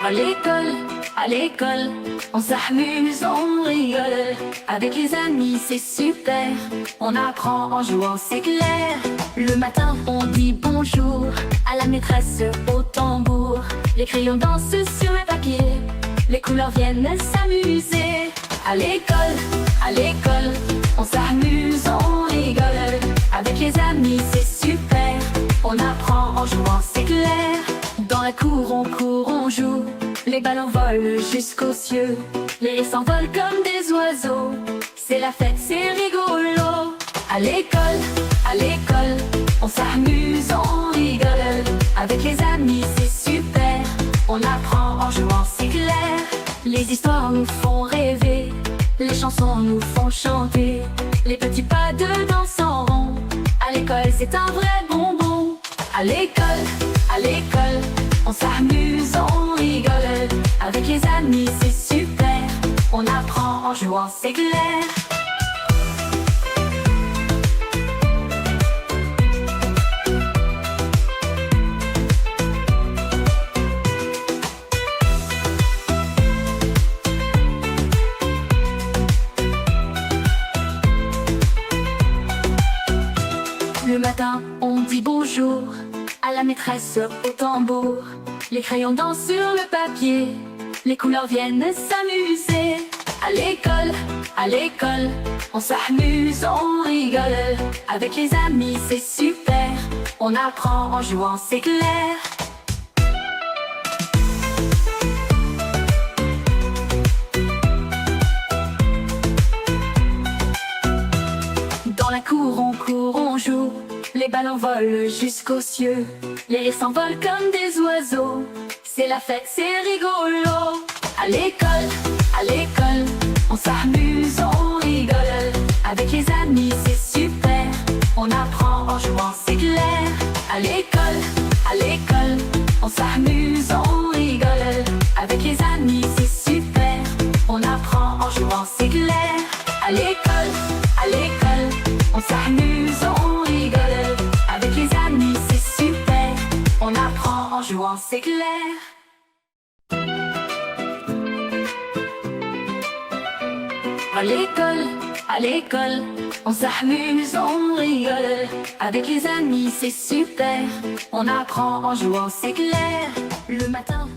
À l'école, on s'amuse, on rigole. Avec les amis, c'est super. On apprend en jouant, c'est clair. Le matin, on dit bonjour à la maîtresse au tambour. Les crayons dansent sur le papier. Les couleurs viennent s'amuser. À l'école, on s'amuse, on rigole. Avec les amis, c'est super. On apprend en jouant, c'est clair. Dans la cour, on joue. Les ballons volent jusqu'aux cieux. Les rires s'envolent comme des oiseaux. C'est la fête, c'est rigolo. À l'école, on s'amuse, on rigole. Avec les amis, c'est super. On apprend en jouant, c'est clair. Les histoires nous font rêver. Les chansons nous font chanter. Les petits pas de danse en rond. À l'école, c'est un vrai bonbon. À l'école, on s'amuse, on rigole. Avec les amis, c'est super. On apprend en jouant, c'est clair. Le matin, on dit bonjour à la maîtresse au tambour. Les crayons dansent sur le papier. Les couleurs viennent s'amuser. À l'école, on s'amuse, on rigole. Avec les amis, c'est super. On apprend en jouant, c'est clair. Dans la cour, on joue. Les ballons volent jusqu'aux cieux. Les rires s'envolent comme des oiseaux. C'est la fête, c'est rigolo. À l'école, on s'amuse, on rigole. Avec les amis, c'est super. On apprend en jouant, c'est clair. À l'école, on s'amuse, on rigole. Avec les amis, c'est super. On apprend en jouant, c'est clair. À l'école, on s'amuse, on rigole. Avec les amis, c'est super. On apprend en jouant, c'est clair. À l'école, on s'amuse, on rigole. Avec les amis, c'est super. On apprend en jouant, c'est clair. Le matin,